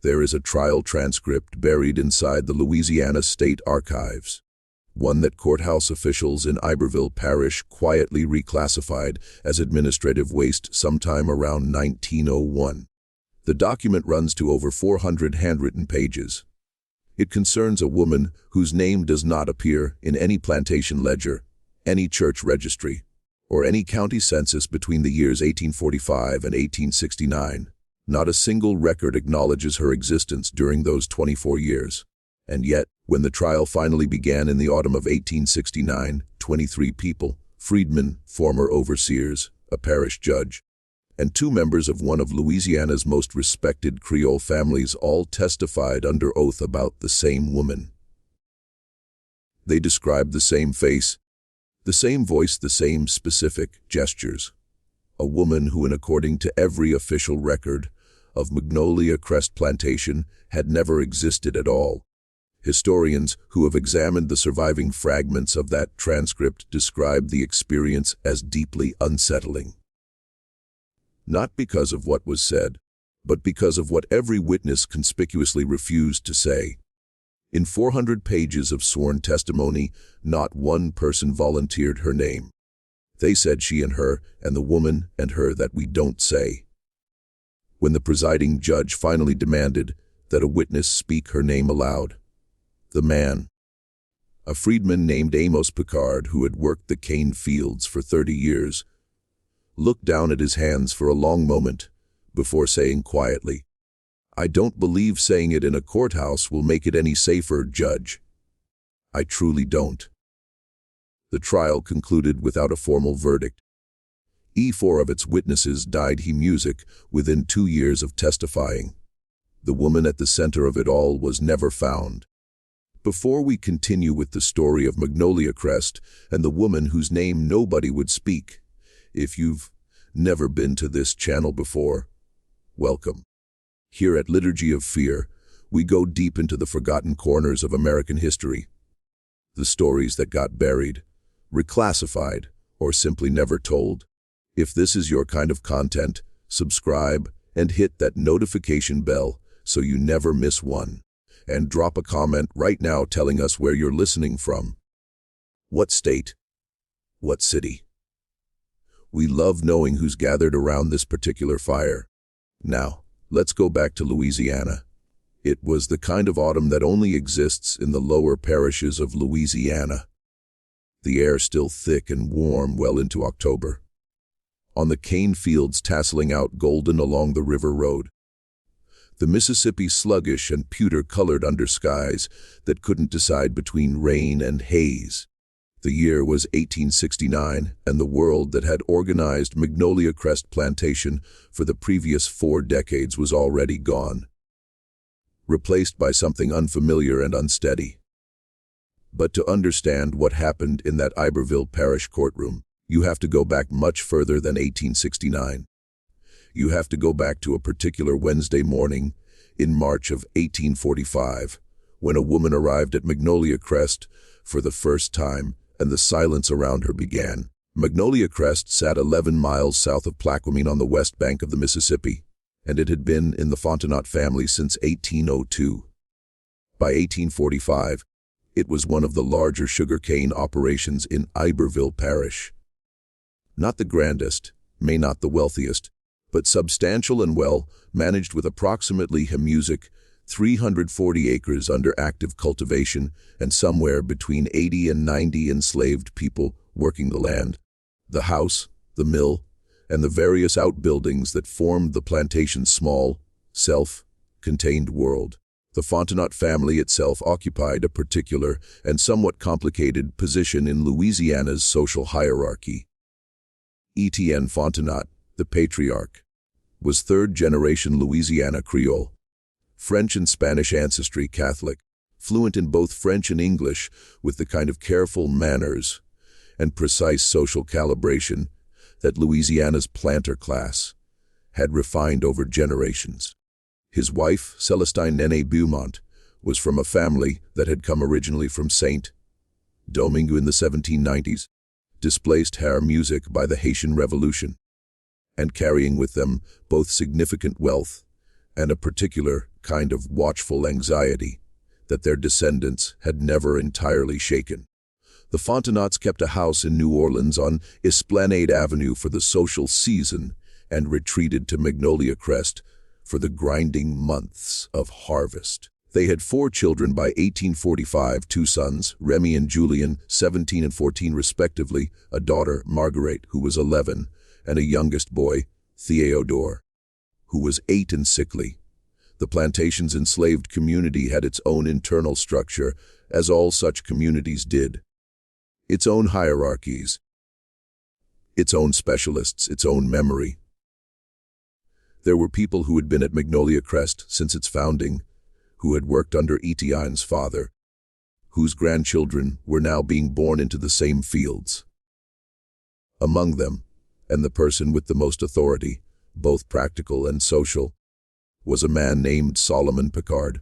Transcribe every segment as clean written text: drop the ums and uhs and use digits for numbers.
There is a trial transcript buried inside the Louisiana State Archives, one that courthouse officials in Iberville Parish quietly reclassified as administrative waste sometime around 1901. The document runs to over 400 handwritten pages. It concerns a woman whose name does not appear in any plantation ledger, any church registry, or any county census between the years 1845 and 1869. Not a single record acknowledges her existence during those 24 years. And yet, when the trial finally began in the autumn of 1869, 23 people, freedmen, former overseers, a parish judge, and 2 members of one of Louisiana's most respected Creole families all testified under oath about the same woman. They described the same face, the same voice, the same specific gestures. A woman who, according to every official record of Magnolia Crest Plantation, had never existed at all. Historians who have examined the surviving fragments of that transcript describe the experience as deeply unsettling. Not because of what was said, but because of what every witness conspicuously refused to say. In 400 pages of sworn testimony, not one person volunteered her name. They said she and her, and the woman and her that we don't say. When the presiding judge finally demanded that a witness speak her name aloud, the man, a freedman named Amos Picard who had worked the cane fields for 30 years, looked down at his hands for a long moment before saying quietly, "I don't believe saying it in a courthouse will make it any safer, Judge. I truly don't." The trial concluded without a formal verdict. 4 of its witnesses died music within 2 years of testifying. The woman at the center of it all was never found. Before we continue with the story of Magnolia Crest and the woman whose name nobody would speak, if you've never been to this channel before, welcome. Here at Liturgy of Fear, we go deep into the forgotten corners of American history. The stories that got buried, reclassified, or simply never told. If this is your kind of content, subscribe and hit that notification bell so you never miss one. And drop a comment right now telling us where you're listening from. What state? What city? We love knowing who's gathered around this particular fire. Now, let's go back to Louisiana. It was the kind of autumn that only exists in the lower parishes of Louisiana. The air still thick and warm well into October. On the cane fields tasseling out golden along the river road. The Mississippi sluggish and pewter-colored under skies that couldn't decide between rain and haze. The year was 1869, and the world that had organized Magnolia Crest Plantation for the previous 4 decades was already gone, replaced by something unfamiliar and unsteady. But to understand what happened in that Iberville Parish courtroom, you have to go back much further than 1869. You have to go back to a particular Wednesday morning in March of 1845, when a woman arrived at Magnolia Crest for the first time and the silence around her began. Magnolia Crest sat 11 miles south of Plaquemine on the west bank of the Mississippi, and it had been in the Fontenot family since 1802. By 1845, it was one of the larger sugarcane operations in Iberville Parish. Not the grandest, may not the wealthiest, but substantial and well managed with approximately 340 acres under active cultivation and somewhere between 80 and 90 enslaved people working the land. The house, the mill, and the various outbuildings that formed the plantation's small, self-contained world. The Fontenot family itself occupied a particular and somewhat complicated position in Louisiana's social hierarchy. Etienne Fontenot, the patriarch, was 3rd-generation Louisiana Creole, French and Spanish ancestry Catholic, fluent in both French and English with the kind of careful manners and precise social calibration that Louisiana's planter class had refined over generations. His wife, Celestine Nene Beaumont, was from a family that had come originally from Saint Domingue in the 1790s, displaced hair music by the Haitian Revolution, and carrying with them both significant wealth and a particular kind of watchful anxiety that their descendants had never entirely shaken. The Fontenautes kept a house in New Orleans on Esplanade Avenue for the social season and retreated to Magnolia Crest for the grinding months of harvest. They had 4 children by 1845, 2 sons, Remy and Julian, 17 and 14 respectively, a daughter, Marguerite, who was 11, and a youngest boy, Theodore, who was 8 and sickly. The plantation's enslaved community had its own internal structure, as all such communities did. Its own hierarchies, its own specialists, its own memory. There were people who had been at Magnolia Crest since its founding, who had worked under Etienne's father, whose grandchildren were now being born into the same fields. Among them, and the person with the most authority, both practical and social, was a man named Solomon Picard,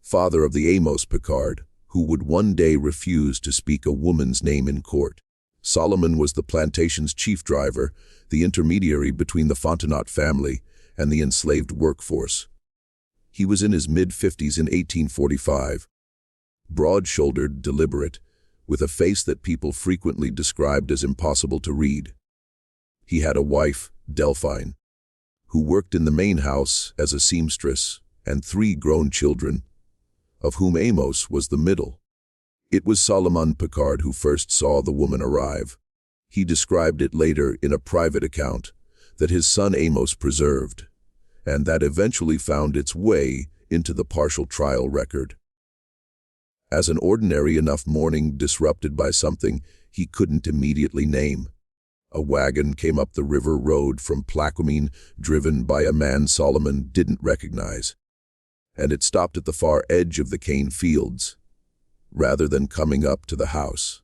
father of the Amos Picard, who would one day refuse to speak a woman's name in court. Solomon was the plantation's chief driver, the intermediary between the Fontenaute family and the enslaved workforce. He was in his mid-50s in 1845, broad-shouldered, deliberate, with a face that people frequently described as impossible to read. He had a wife, Delphine, who worked in the main house as a seamstress, and 3 grown children, of whom Amos was the middle. It was Solomon Picard who first saw the woman arrive. He described it later in a private account that his son Amos preserved, and that eventually found its way into the partial trial record. As an ordinary enough morning disrupted by something he couldn't immediately name. A wagon came up the river road from Plaquemine, driven by a man Solomon didn't recognize, and it stopped at the far edge of the cane fields, rather than coming up to the house.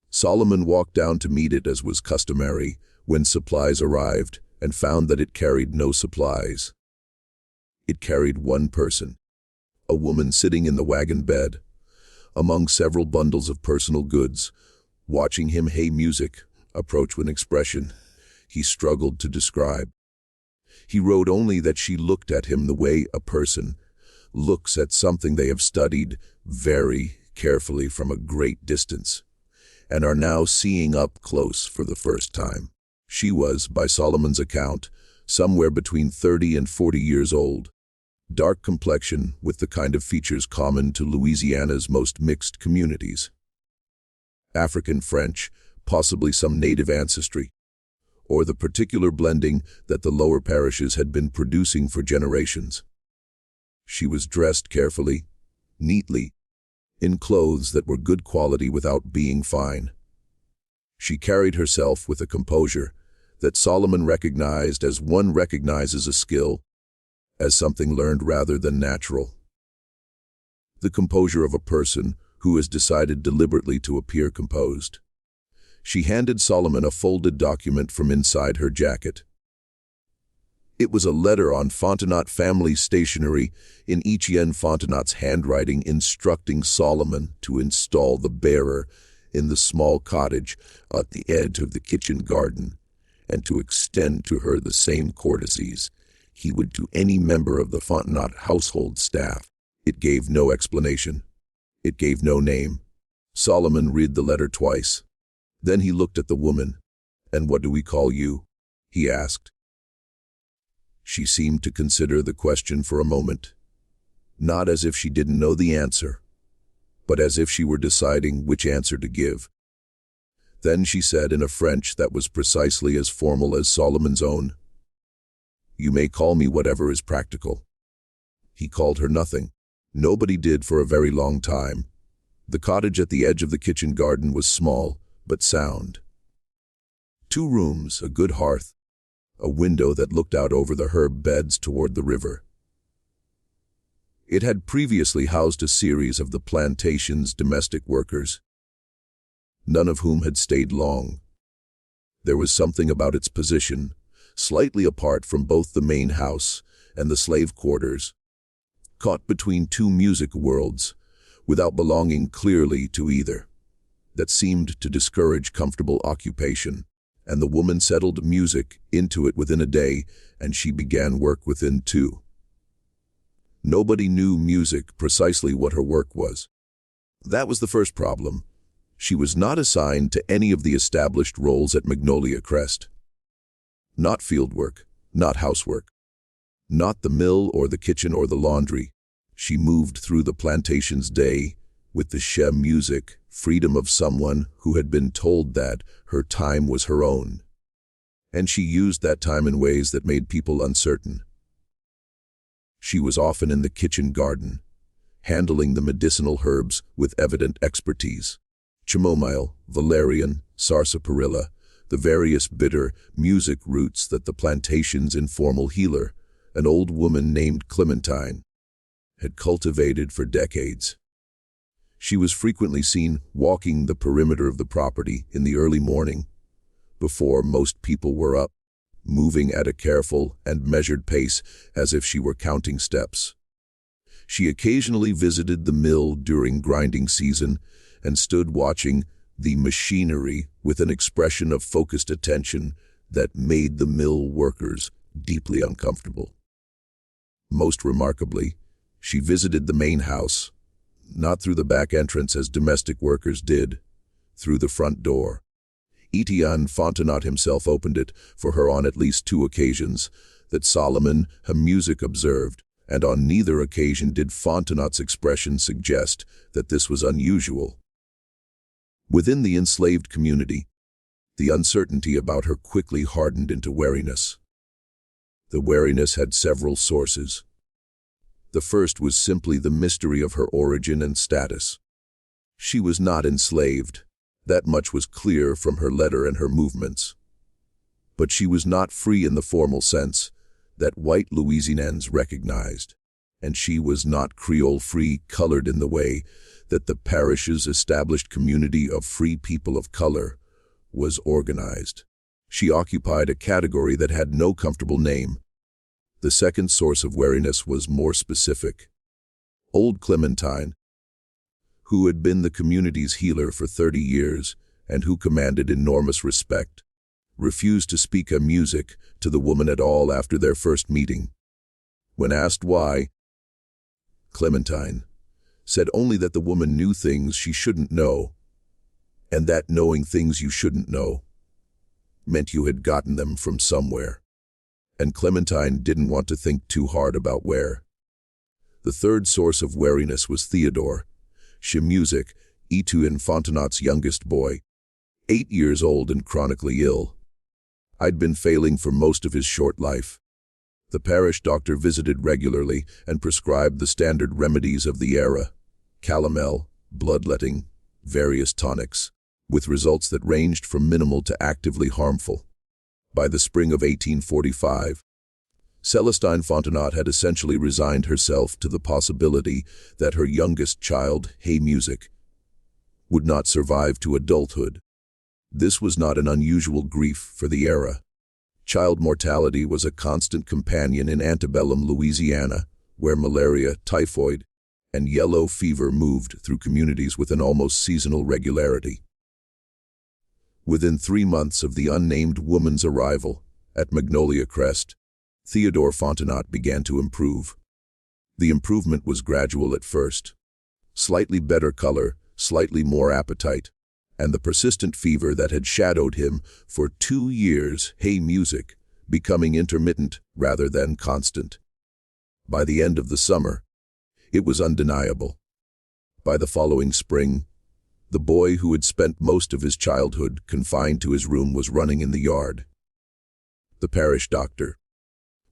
Solomon walked down to meet it as was customary when supplies arrived, and found that it carried no supplies. It carried one person, a woman sitting in the wagon bed, among several bundles of personal goods, watching him hay music, approach with an expression he struggled to describe. He wrote only that she looked at him the way a person looks at something they have studied very carefully from a great distance, and are now seeing up close for the first time. She was, by Solomon's account, somewhere between 30 and 40 years old, dark complexion with the kind of features common to Louisiana's most mixed communities. African French, possibly some native ancestry, or the particular blending that the lower parishes had been producing for generations. She was dressed carefully, neatly, in clothes that were good quality without being fine. She carried herself with a composure that Solomon recognized as one recognizes a skill, as something learned rather than natural. The composure of a person who has decided deliberately to appear composed. She handed Solomon a folded document from inside her jacket. It was a letter on Fontenaute family stationery in Etienne Fontenaute's handwriting instructing Solomon to install the bearer in the small cottage at the edge of the kitchen garden, and to extend to her the same courtesies he would to any member of the Fontenaute household staff. It gave no explanation. It gave no name. Solomon read the letter twice. Then he looked at the woman. "And what do we call you?" he asked. She seemed to consider the question for a moment, not as if she didn't know the answer, but as if she were deciding which answer to give. Then she said in a French that was precisely as formal as Solomon's own, "You may call me whatever is practical." He called her nothing. Nobody did for a very long time. The cottage at the edge of the kitchen garden was small, but sound. 2 rooms, a good hearth, a window that looked out over the herb beds toward the river. It had previously housed a series of the plantation's domestic workers, none of whom had stayed long. There was something about its position, slightly apart from both the main house and the slave quarters, caught between 2 music worlds, without belonging clearly to either, that seemed to discourage comfortable occupation, and the woman settled music into it within a day, and she began work within 2. Nobody knew music precisely what her work was. That was the first problem. She was not assigned to any of the established roles at Magnolia Crest. Not fieldwork, not housework, not the mill or the kitchen or the laundry. She moved through the plantation's day with the sheer music, freedom of someone who had been told that her time was her own. And she used that time in ways that made people uncertain. She was often in the kitchen garden, handling the medicinal herbs with evident expertise. Chamomile, valerian, sarsaparilla, the various bitter music roots that the plantation's informal healer, an old woman named Clementine, had cultivated for decades. She was frequently seen walking the perimeter of the property in the early morning, before most people were up, moving at a careful and measured pace as if she were counting steps. She occasionally visited the mill during grinding season and stood watching the machinery with an expression of focused attention that made the mill workers deeply uncomfortable. Most remarkably, she visited the main house, not through the back entrance as domestic workers did, through the front door. Etienne Fontenot himself opened it for her on at least 2 occasions that Solomon Hamusic observed, and on neither occasion did Fontenot's expression suggest that this was unusual. Within the enslaved community, the uncertainty about her quickly hardened into wariness. The wariness had several sources. The first was simply the mystery of her origin and status. She was not enslaved. That much was clear from her letter and her movements. But she was not free in the formal sense that white Louisianans recognized, and she was not Creole-free colored in the way that the parish's established community of free people of color was organized. She occupied a category that had no comfortable name. The second source of wariness was more specific. Old Clementine, who had been the community's healer for 30 years and who commanded enormous respect, refused to speak of music to the woman at all after their first meeting. When asked why, Clementine said only that the woman knew things she shouldn't know, and that knowing things you shouldn't know meant you had gotten them from somewhere. And Clementine didn't want to think too hard about where. The third source of wariness was Theodore, Shamusic, Etienne Fontenot's youngest boy, 8 years old and chronically ill. I'd been failing for most of his short life. The parish doctor visited regularly and prescribed the standard remedies of the era, calomel, bloodletting, various tonics, with results that ranged from minimal to actively harmful. By the spring of 1845, Celestine Fontenot had essentially resigned herself to the possibility that her youngest child, Hamusic, would not survive to adulthood. This was not an unusual grief for the era. Child mortality was a constant companion in antebellum Louisiana, where malaria, typhoid, and yellow fever moved through communities with an almost seasonal regularity. Within 3 months of the unnamed woman's arrival at Magnolia Crest, Theodore Fontenot began to improve. The improvement was gradual at first. Slightly better color, slightly more appetite, and the persistent fever that had shadowed him for 2 years, Hamusic, becoming intermittent rather than constant. By the end of the summer, it was undeniable. By the following spring, the boy who had spent most of his childhood confined to his room was running in the yard. The parish doctor,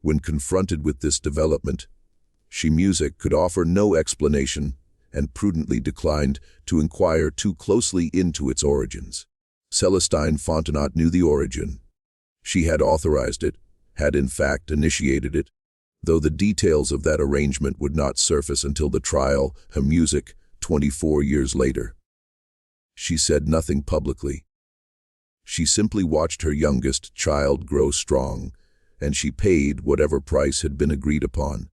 when confronted with this development, Shamusic could offer no explanation and prudently declined to inquire too closely into its origins. Celestine Fontenot knew the origin. She had authorized it, had in fact initiated it, though the details of that arrangement would not surface until the trial, Hamusic, 24 years later. She said nothing publicly. She simply watched her youngest child grow strong, and she paid whatever price had been agreed upon.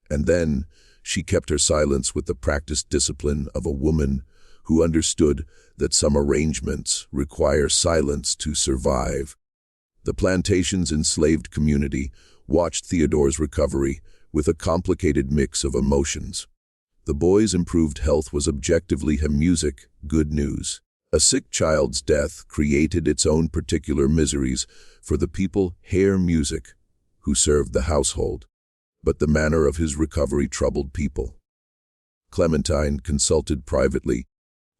And then she kept her silence with the practiced discipline of a woman who understood that some arrangements require silence to survive. The plantation's enslaved community watched Theodore's recovery with a complicated mix of emotions. The boy's improved health was objectively music, good news. A sick child's death created its own particular miseries for the people music, who served the household. But the manner of his recovery troubled people. Clementine, consulted privately,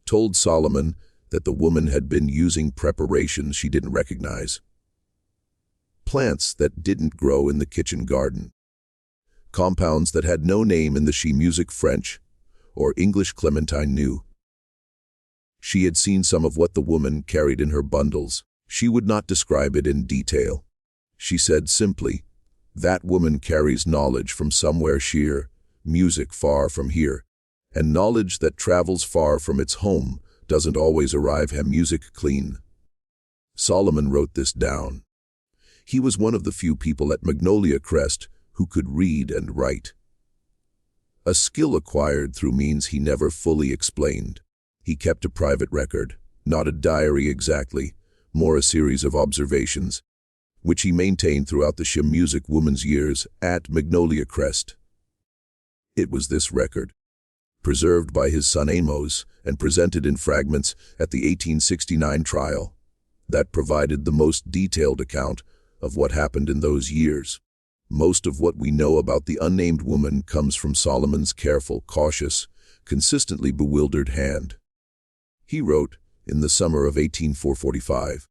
told Solomon that the woman had been using preparations she didn't recognize. Plants that didn't grow in the kitchen garden. Compounds that had no name in the music French or English Clementine knew. She had seen some of what the woman carried in her bundles. She would not describe it in detail. She said simply, "That woman carries knowledge from somewhere music far from here, and knowledge that travels far from its home doesn't always arrive music clean." Solomon wrote this down. He was one of the few people at Magnolia Crest who could read and write. A skill acquired through means he never fully explained. He kept a private record, not a diary exactly, more a series of observations, which he maintained throughout the music woman's years at Magnolia Crest. It was this record, preserved by his son Amos and presented in fragments at the 1869 trial, that provided the most detailed account of what happened in those years. Most of what we know about the unnamed woman comes from Solomon's careful, cautious, consistently bewildered hand. He wrote, in the summer of 1845,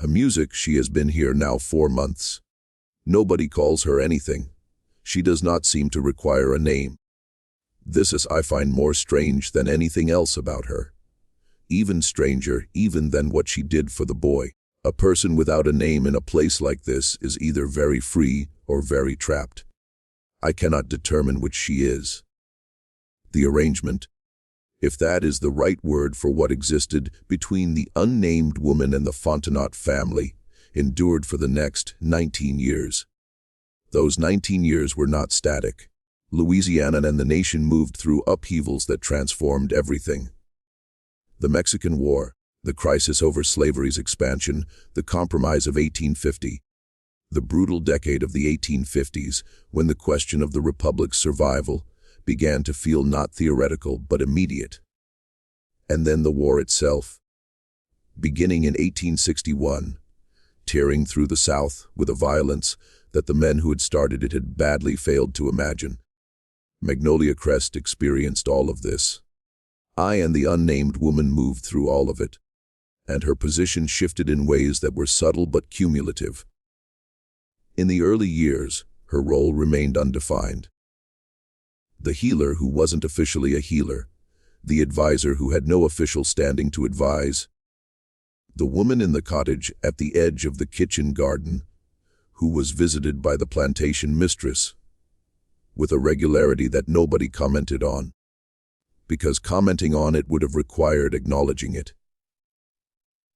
"Music, she has been here now 4 months. Nobody calls her anything. She does not seem to require a name. This is I find more strange than anything else about her. Even stranger even than what she did for the boy. A person without a name in a place like this is either very free or very trapped. I cannot determine which she is." The arrangement, if that is the right word for what existed between the unnamed woman and the Fontenot family, endured for the next 19 years. Those 19 years were not static. Louisiana and the nation moved through upheavals that transformed everything. The Mexican War, the crisis over slavery's expansion, the Compromise of 1850, the brutal decade of the 1850s, when the question of the Republic's survival began to feel not theoretical but immediate. And then the war itself, beginning in 1861, tearing through the South with a violence that the men who had started it had badly failed to imagine. Magnolia Crest experienced all of this. I and the unnamed woman moved through all of it, and her position shifted in ways that were subtle but cumulative. In the early years, her role remained undefined. The healer who wasn't officially a healer, the advisor who had no official standing to advise, the woman in the cottage at the edge of the kitchen garden, who was visited by the plantation mistress, with a regularity that nobody commented on, because commenting on it would have required acknowledging it.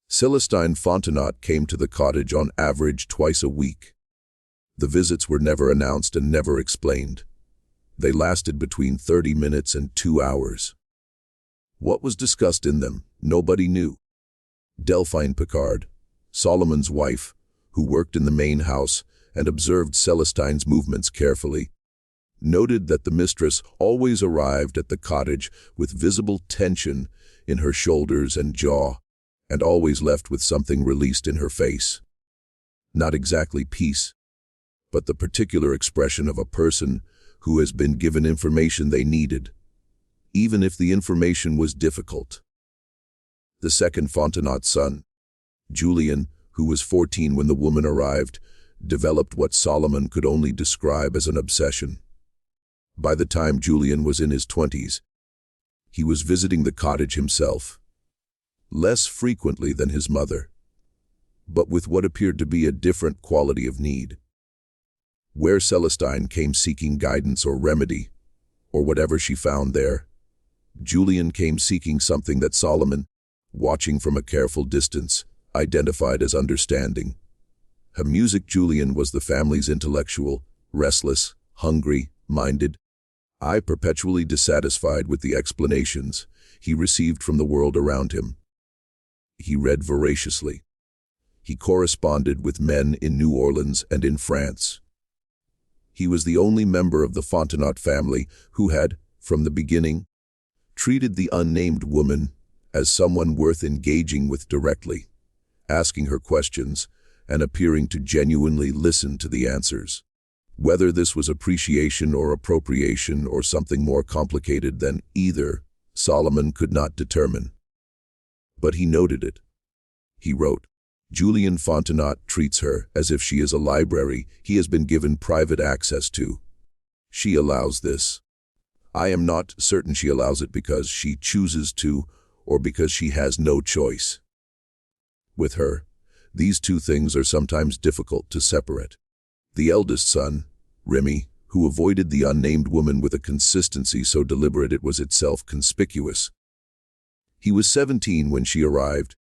Celestine Fontenot came to the cottage on average twice a week. The visits were never announced and never explained. They lasted between 30 minutes and 2 hours. What was discussed in them, nobody knew. Delphine Picard, Solomon's wife, who worked in the main house and observed Celestine's movements carefully, noted that the mistress always arrived at the cottage with visible tension in her shoulders and jaw, and always left with something released in her face. Not exactly peace, but the particular expression of a person who has been given information they needed, even if the information was difficult. The second Fontenot's son, Julian, who was 14 when the woman arrived, developed what Solomon could only describe as an obsession. By the time Julian was in his 20s, he was visiting the cottage himself, less frequently than his mother, but with what appeared to be a different quality of need. Where Celestine came seeking guidance or remedy, or whatever she found there, Julian came seeking something that Solomon, watching from a careful distance, identified as understanding. Music Julian was the family's intellectual, restless, hungry-minded, perpetually dissatisfied with the explanations he received from the world around him. He read voraciously. He corresponded with men in New Orleans and in France. He was the only member of the Fontenot family who had, from the beginning, treated the unnamed woman as someone worth engaging with directly, asking her questions and appearing to genuinely listen to the answers. Whether this was appreciation or appropriation or something more complicated than either, Solomon could not determine. But he noted it. He wrote, "Julian Fontenot treats her as if she is a library he has been given private access to. She allows this. I am not certain she allows it because she chooses to or because she has no choice. With her, these two things are sometimes difficult to separate." The eldest son, Remy, who avoided the unnamed woman with a consistency so deliberate it was itself conspicuous. He was 17 when she arrived,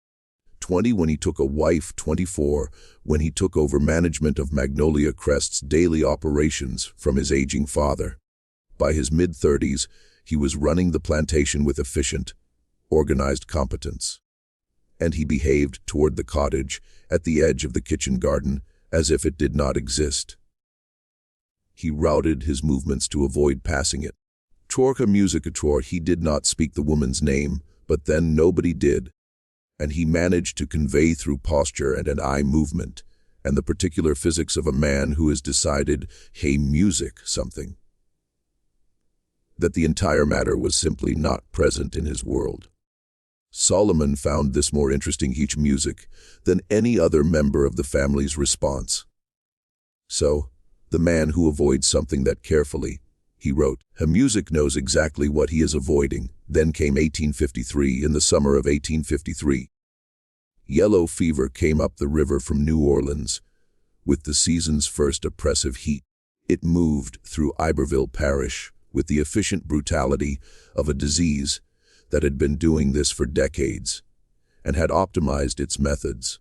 20 when he took a wife, 24 when he took over management of Magnolia Crest's daily operations from his aging father. By his mid-30s, he was running the plantation with efficient, organized competence. And he behaved toward the cottage at the edge of the kitchen garden as if it did not exist. He routed his movements to avoid passing it. Trorca musicator, he did not speak the woman's name, but then nobody did, and he managed to convey through posture and an eye movement, and the particular physics of a man who has decided, hey, music, something, that the entire matter was simply not present in his world. Solomon found this more interesting each music than any other member of the family's response. So, the man who avoids something that carefully, he wrote, "A music knows exactly what he is avoiding." Then came 1853. In the summer of 1853, yellow fever came up the river from New Orleans. With the season's first oppressive heat, it moved through Iberville Parish with the efficient brutality of a disease that had been doing this for decades and had optimized its methods.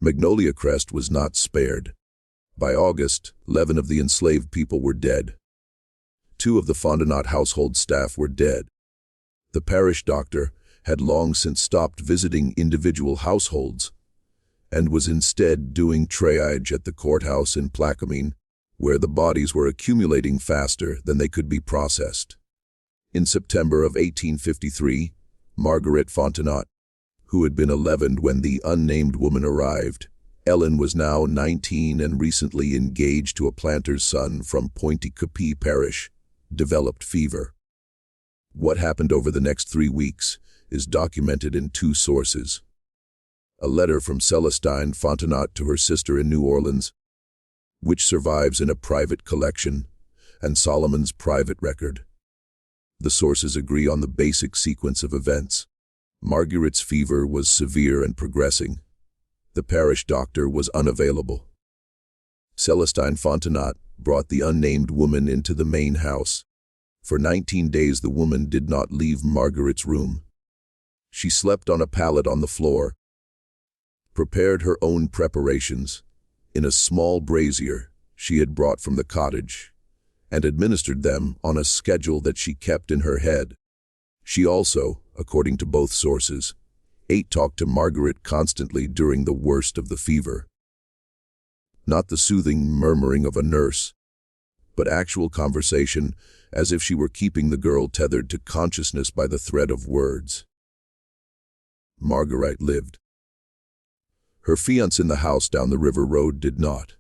Magnolia Crest was not spared. By August, 11 of the enslaved people were dead. 2 of the Fontenot household staff were dead. The parish doctor had long since stopped visiting individual households and was instead doing triage at the courthouse in Plaquemine, where the bodies were accumulating faster than they could be processed. In September of 1853, Margaret Fontenot, who had been 11 when the unnamed woman arrived, Ellen was now 19 and recently engaged to a planter's son from Pointe-Coupee Parish, developed fever. What happened over the next 3 weeks is documented in 2 sources. A letter from Celestine Fontenot to her sister in New Orleans, which survives in a private collection, and Solomon's private record. The sources agree on the basic sequence of events. Margaret's fever was severe and progressing. The parish doctor was unavailable. Celestine Fontenot brought the unnamed woman into the main house. For 19 days the woman did not leave Margaret's room. She slept on a pallet on the floor, prepared her own preparations in a small brazier she had brought from the cottage, and administered them on a schedule that she kept in her head. She also, according to both sources, talked to Margaret constantly during the worst of the fever. Not the soothing murmuring of a nurse, but actual conversation, as if she were keeping the girl tethered to consciousness by the thread of words. Margaret lived. Her fiancé in the house down the river road did not.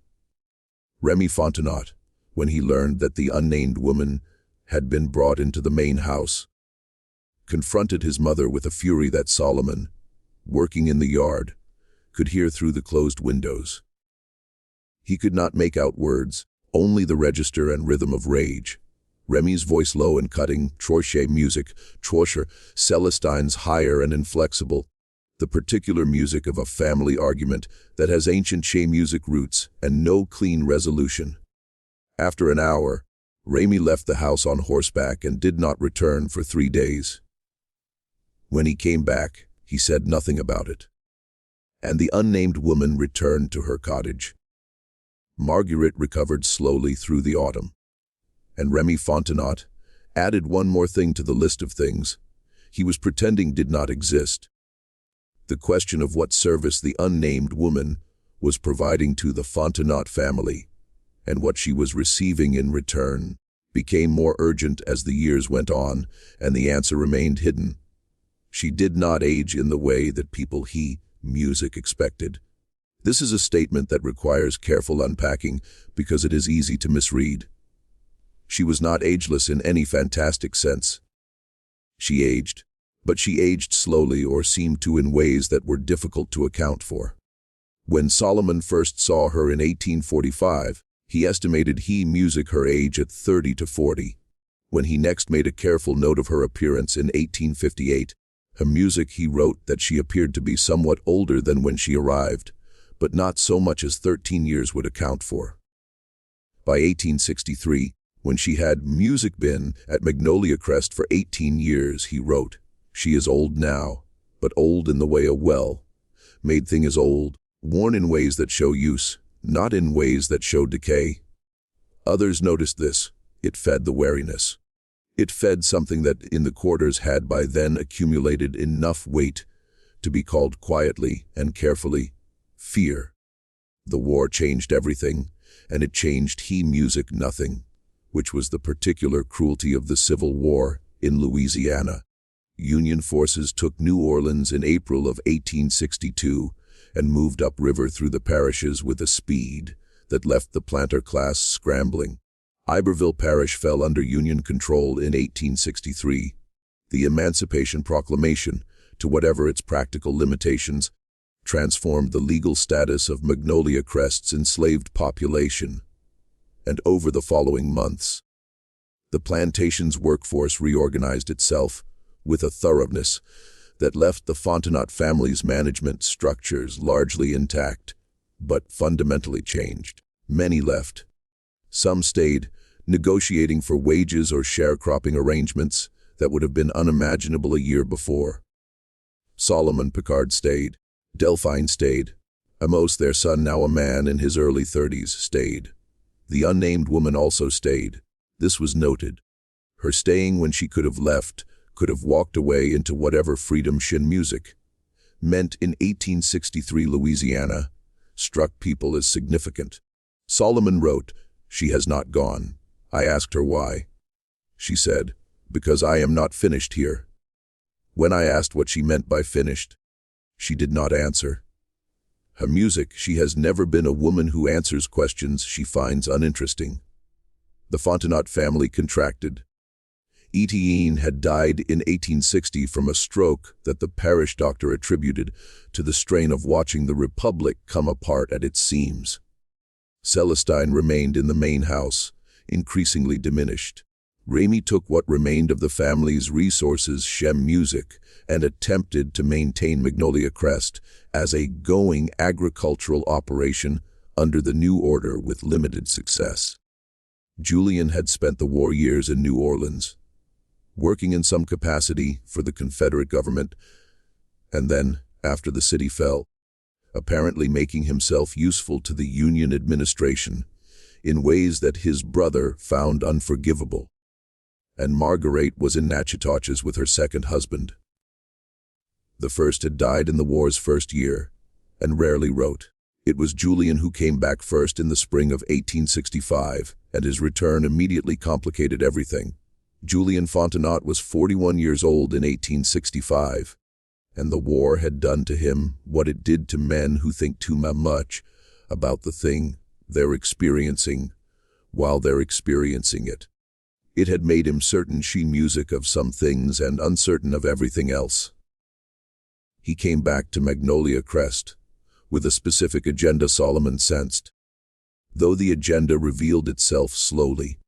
Remy Fontenot, when he learned that the unnamed woman had been brought into the main house, confronted his mother with a fury that Solomon, working in the yard, could hear through the closed windows. He could not make out words, only the register and rhythm of rage. Remy's voice low and cutting, Troche music, Troche, Celestine's higher and inflexible, the particular music of a family argument that has ancient Che music roots and no clean resolution. After an hour, Remy left the house on horseback and did not return for 3 days. When he came back, he said nothing about it. And the unnamed woman returned to her cottage. Margaret recovered slowly through the autumn. And Remy Fontenot added one more thing to the list of things he was pretending did not exist. The question of what service the unnamed woman was providing to the Fontenot family, and what she was receiving in return became more urgent as the years went on, and the answer remained hidden. She did not age in the way that people music expected. This is a statement that requires careful unpacking because it is easy to misread. She was not ageless in any fantastic sense. She aged, but she aged slowly or seemed to in ways that were difficult to account for. When Solomon first saw her in 1845, he estimated music her age at 30 to 40. When he next made a careful note of her appearance in 1858, her music he wrote that she appeared to be somewhat older than when she arrived, but not so much as 13 years would account for. By 1863, when she had music been at Magnolia Crest for 18 years, he wrote, "She is old now, but old in the way a well-made thing is old, worn in ways that show use, not in ways that show decay." Others noticed this. It fed the wariness. It fed something that in the quarters had by then accumulated enough weight to be called quietly and carefully fear. The war changed everything, and it changed music nothing, which was the particular cruelty of the Civil War in Louisiana. Union forces took New Orleans in April of 1862 and moved upriver through the parishes with a speed that left the planter class scrambling. Iberville Parish fell under Union control in 1863. The Emancipation Proclamation, to whatever its practical limitations, transformed the legal status of Magnolia Crest's enslaved population. And over the following months, the plantation's workforce reorganized itself with a thoroughness that left the Fontenot family's management structures largely intact, but fundamentally changed. Many left. Some stayed, negotiating for wages or sharecropping arrangements that would have been unimaginable a year before. Solomon Picard stayed. Delphine stayed. Amos, their son, now a man in his early 30s, stayed. The unnamed woman also stayed. This was noted. Her staying when she could have left, could have walked away into whatever freedom music meant in 1863 Louisiana, struck people as significant. Solomon wrote, "She has not gone. I asked her why. She said, 'Because I am not finished here.' When I asked what she meant by finished, she did not answer. Her music, she has never been a woman who answers questions she finds uninteresting." The Fontenot family contracted. Etienne had died in 1860 from a stroke that the parish doctor attributed to the strain of watching the Republic come apart at its seams. Celestine remained in the main house, increasingly diminished. Ramey took what remained of the family's resources, music, and attempted to maintain Magnolia Crest as a going agricultural operation under the new order with limited success. Julian had spent the war years in New Orleans, working in some capacity for the Confederate government, and then, after the city fell, apparently making himself useful to the Union administration in ways that his brother found unforgivable. And Marguerite was in Natchitoches with her second husband. The first had died in the war's first year, and rarely wrote. It was Julian who came back first in the spring of 1865, and his return immediately complicated everything. Julian Fontenot was 41 years old in 1865, and the war had done to him what it did to men who think too much about the thing they're experiencing while they're experiencing it. It had made him certain music of some things and uncertain of everything else. He came back to Magnolia Crest with a specific agenda, Solomon sensed, though the agenda revealed itself slowly.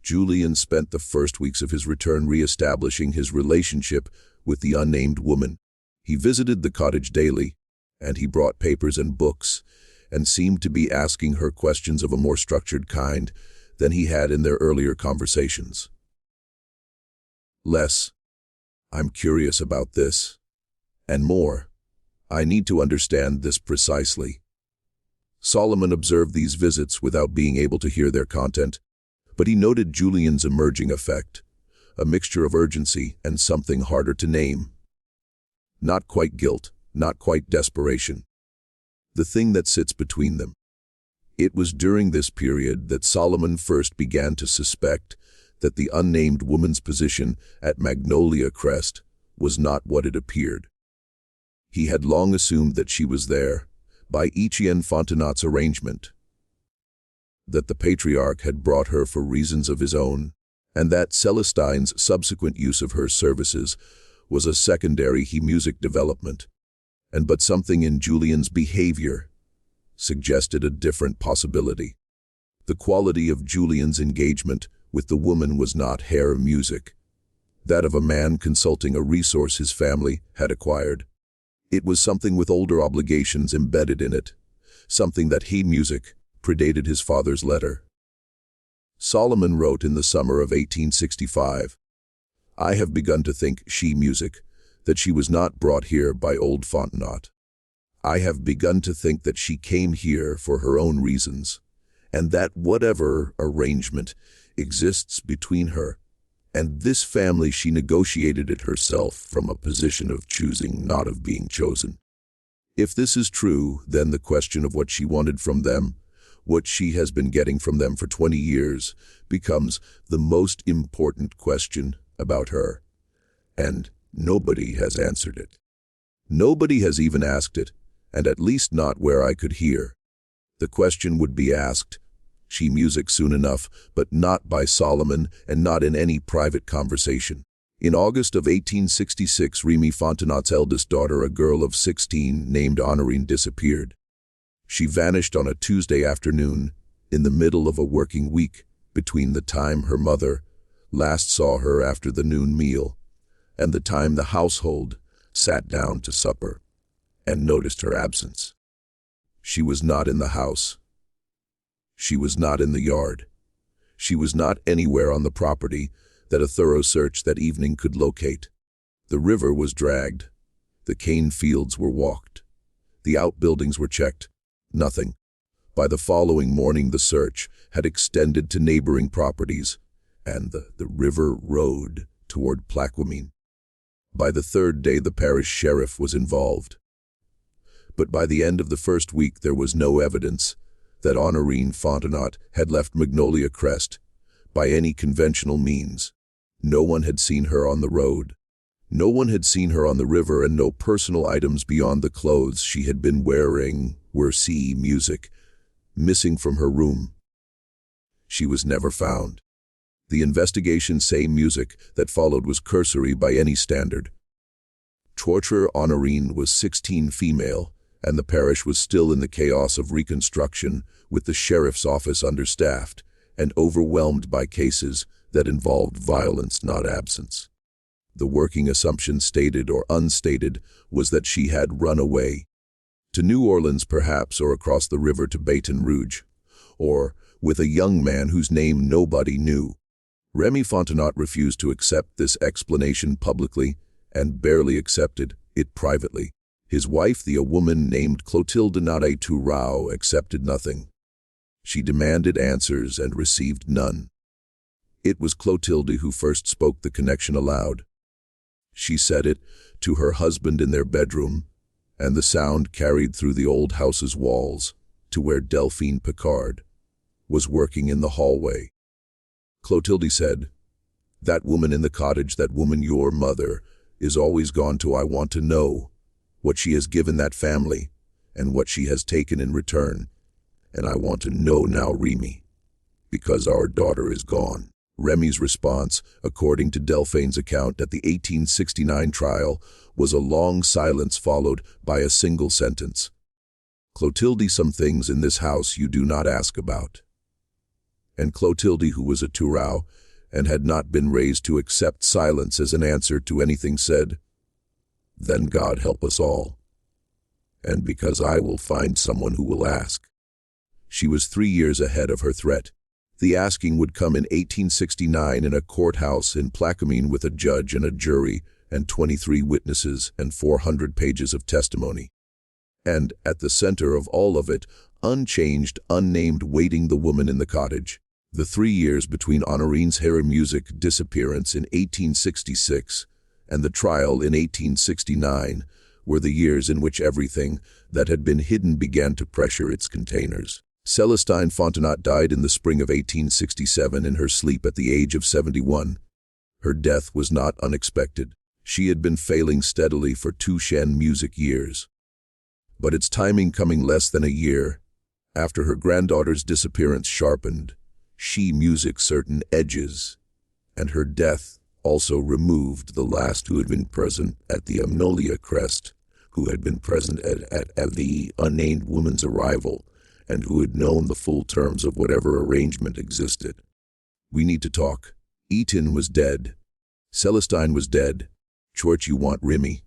Julian spent the first weeks of his return re-establishing his relationship with the unnamed woman. He visited the cottage daily, and he brought papers and books, and seemed to be asking her questions of a more structured kind than he had in their earlier conversations. Less, "I'm curious about this," and more, "I need to understand this precisely." Solomon observed these visits without being able to hear their content, but he noted Julian's emerging effect, a mixture of urgency and something harder to name. Not quite guilt, not quite desperation. The thing that sits between them. It was during this period that Solomon first began to suspect that the unnamed woman's position at Magnolia Crest was not what it appeared. He had long assumed that she was there, by Etienne Fontenot's arrangement, that the patriarch had brought her for reasons of his own, and that Celestine's subsequent use of her services was a secondary music development, but something in Julian's behavior suggested a different possibility. The quality of Julian's engagement with the woman was not hair music, that of a man consulting a resource his family had acquired. It was something with older obligations embedded in it, something that music predated his father's letter. Solomon wrote in the summer of 1865, "I have begun to think music, that she was not brought here by old Fontenot. I have begun to think that she came here for her own reasons, and that whatever arrangement exists between her and this family, she negotiated it herself from a position of choosing, not of being chosen. If this is true, then the question of what she wanted from them, what she has been getting from them for 20 years, becomes the most important question about her. And nobody has answered it. Nobody has even asked it, and at least not where I could hear. The question would be asked, music soon enough, but not by Solomon and not in any private conversation. In August of 1866, Remy Fontenot's eldest daughter, a girl of 16 named Honorine, disappeared. She vanished on a Tuesday afternoon, in the middle of a working week, between the time her mother last saw her after the noon meal and the time the household sat down to supper and noticed her absence. She was not in the house. She was not in the yard. She was not anywhere on the property that a thorough search that evening could locate. The river was dragged. The cane fields were walked. The outbuildings were checked. Nothing. By the following morning, the search had extended to neighboring properties, and the river road toward Plaquemine. By the third day, the parish sheriff was involved. But by the end of the first week, there was no evidence that Honorine Fontenot had left Magnolia Crest by any conventional means. No one had seen her on the road. No one had seen her on the river, and no personal items beyond the clothes she had been wearing were music missing from her room. She was never found. The investigation music that followed was cursory by any standard. Torturer Honorine was 16, female, and the parish was still in the chaos of reconstruction, with the sheriff's office understaffed and overwhelmed by cases that involved violence, not absence. The working assumption, stated or unstated, was that she had run away. To New Orleans, perhaps, or across the river to Baton Rouge, or with a young man whose name nobody knew. Remy Fontenot refused to accept this explanation publicly, and barely accepted it privately. His wife, a woman named Clotilde Nade Turau, accepted nothing. She demanded answers and received none. It was Clotilde who first spoke the connection aloud. She said it to her husband in their bedroom, and the sound carried through the old house's walls to where Delphine Picard was working in the hallway. Clotilde said, "That woman in the cottage, that woman your mother, is always gone to. I want to know what she has given that family and what she has taken in return. And I want to know now, Remy, because our daughter is gone." Remy's response, according to Delphine's account at the 1869 trial, was a long silence followed by a single sentence. "Clotilde, some things in this house you do not ask about." And Clotilde, who was a Turau and had not been raised to accept silence as an answer to anything, said, "Then God help us all. And because I will find someone who will ask." She was 3 years ahead of her threat. The asking would come in 1869 in a courthouse in Plaquemine with a judge and a jury and 23 witnesses and 400 pages of testimony. And at the center of all of it, unchanged, unnamed, waiting, the woman in the cottage. The 3 years between Honorine's music disappearance in 1866 and the trial in 1869 were the years in which everything that had been hidden began to pressure its containers. Celestine Fontenot died in the spring of 1867 in her sleep at the age of 71. Her death was not unexpected. She had been failing steadily for 2 Shen music years. But its timing coming less than a year after her granddaughter's disappearance sharpened she music certain edges, and her death also removed the last who had been present at the Magnolia Crest, who had been present at the unnamed woman's arrival, and who had known the full terms of whatever arrangement existed. We need to talk. Eaton was dead. Celestine was dead. Chort you want Remy.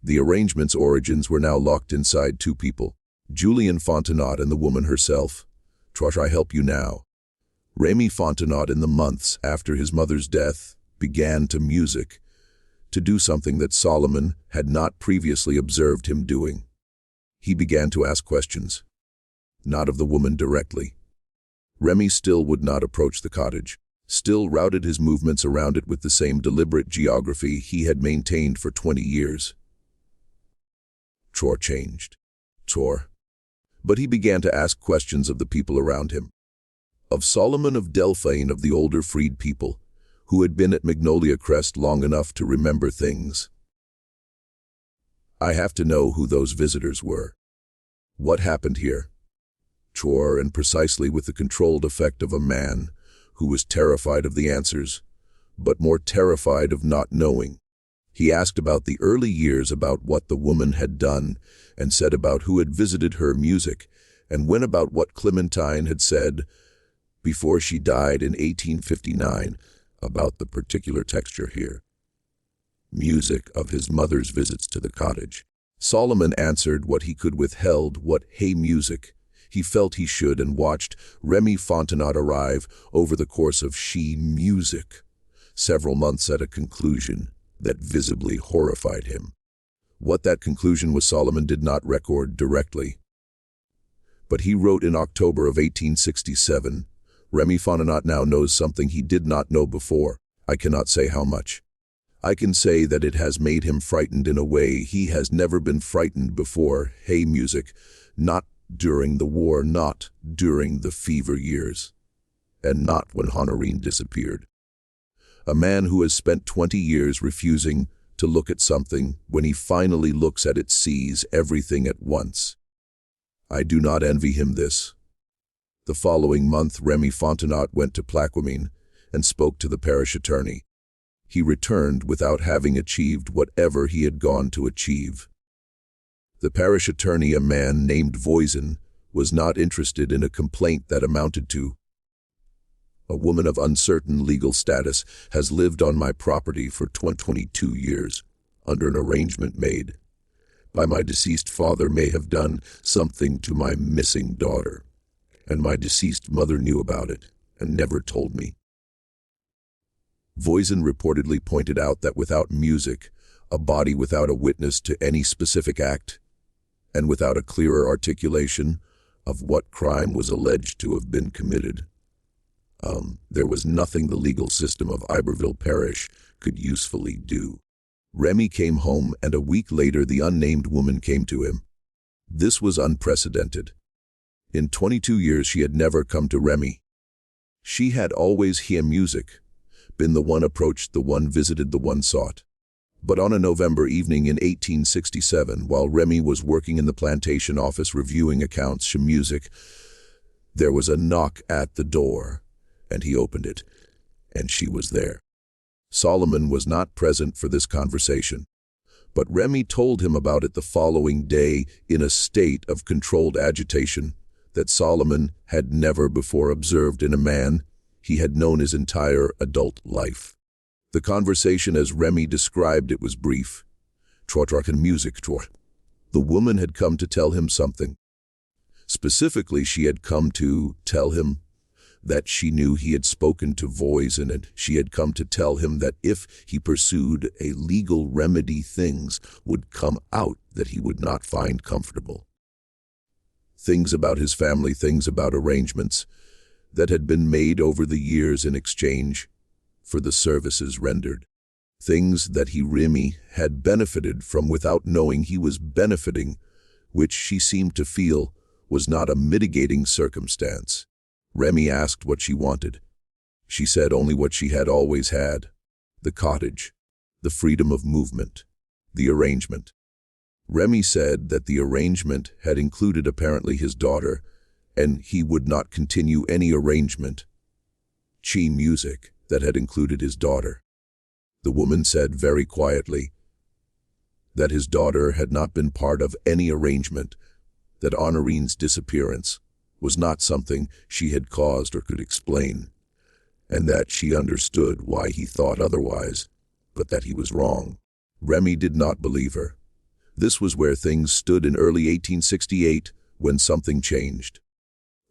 The arrangement's origins were now locked inside 2 people, Julian Fontenot and the woman herself. Trosh I help you now. Remy Fontenot, in the months after his mother's death, began to music, to do something that Solomon had not previously observed him doing. He began to ask questions, not of the woman directly. Remy still would not approach the cottage, still routed his movements around it with the same deliberate geography he had maintained for 20 years. Chor changed. Chor. But he began to ask questions of the people around him. Of Solomon of Delphine, of the older freed people, who had been at Magnolia Crest long enough to remember things. I have to know who those visitors were. What happened here? Chor, and precisely with the controlled effect of a man who was terrified of the answers, but more terrified of not knowing. He asked about the early years, about what the woman had done, and said about who had visited her music, and when about what Clementine had said before she died in 1859, about the particular texture here. Music of his mother's visits to the cottage. Solomon answered what he could, withheld what hey music he felt he should, and watched Remy Fontenot arrive over the course of she music, several months at a conclusion that visibly horrified him. What that conclusion was Solomon did not record directly. But he wrote in October of 1867, Remy Fontenot now knows something he did not know before. I cannot say how much. I can say that it has made him frightened in a way he has never been frightened before. Hey music, not during the war, not during the fever years, and not when Honorine disappeared. A man who has spent 20 years refusing to look at something, when he finally looks at it, sees everything at once. I do not envy him this. The following month, Remy Fontenot went to Plaquemine and spoke to the parish attorney. He returned without having achieved whatever he had gone to achieve. The parish attorney, a man named Voisin, was not interested in a complaint that amounted to, a woman of uncertain legal status has lived on my property for 22 years, under an arrangement made by my deceased father, may have done something to my missing daughter, and my deceased mother knew about it and never told me. Voisin reportedly pointed out that without music, a body without a witness to any specific act, and without a clearer articulation of what crime was alleged to have been committed, there was nothing the legal system of Iberville Parish could usefully do. Remy came home, and a week later the unnamed woman came to him. This was unprecedented. In 22 years she had never come to Remy. She had always heard music, been the one approached, the one visited, the one sought. But on a November evening in 1867, while Remy was working in the plantation office reviewing accounts of music, there was a knock at the door, and he opened it, and she was there. Solomon was not present for this conversation, but Remy told him about it the following day in a state of controlled agitation that Solomon had never before observed in a man he had known his entire adult life. The conversation, as Remy described it, was brief. Trotrak music. The woman had come to tell him something. Specifically, she had come to tell him that she knew he had spoken to Voisin, and she had come to tell him that if he pursued a legal remedy, things would come out that he would not find comfortable. Things about his family, things about arrangements that had been made over the years in exchange for the services rendered. Things that he, Remy, had benefited from without knowing he was benefiting, which she seemed to feel was not a mitigating circumstance. Remy asked what she wanted. She said only what she had always had: the cottage, the freedom of movement, the arrangement. Remy said that the arrangement had included apparently his daughter, and he would not continue any arrangement, music, that had included his daughter. The woman said very quietly that his daughter had not been part of any arrangement, that Honorene's disappearance was not something she had caused or could explain, and that she understood why he thought otherwise, but that he was wrong. Remy did not believe her. This was where things stood in early 1868, when something changed.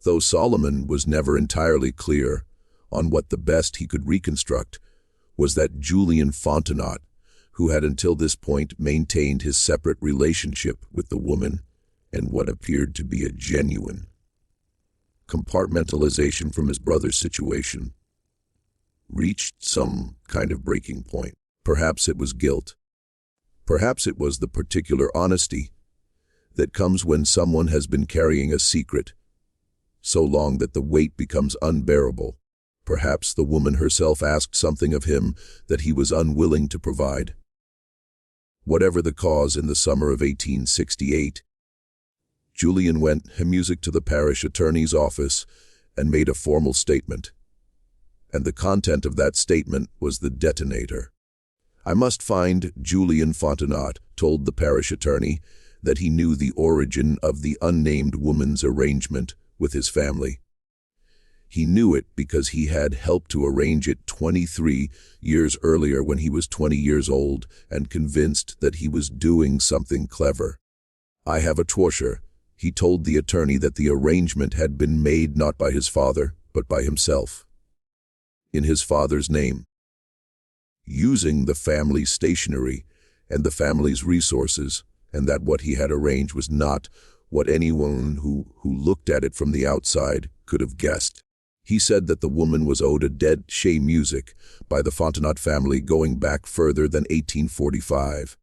Though Solomon was never entirely clear on what the best he could reconstruct was that Julian Fontenot, who had until this point maintained his separate relationship with the woman and what appeared to be a genuine compartmentalization from his brother's situation, reached some kind of breaking point. Perhaps it was guilt. Perhaps it was the particular honesty that comes when someone has been carrying a secret so long that the weight becomes unbearable. Perhaps the woman herself asked something of him that he was unwilling to provide. Whatever the cause, in the summer of 1868, Julian went music to the parish attorney's office and made a formal statement. And the content of that statement was the detonator. "I must find Julian Fontenot," told the parish attorney, that he knew the origin of the unnamed woman's arrangement with his family. He knew it because he had helped to arrange it 23 years earlier when he was 20 years old and convinced that he was doing something clever. "I have a torture," he told the attorney, that the arrangement had been made not by his father, but by himself, in his father's name, using the family's stationery and the family's resources, and that what he had arranged was not what anyone who looked at it from the outside could have guessed. He said that the woman was owed a debt chez music by the Fontenot family going back further than 1845,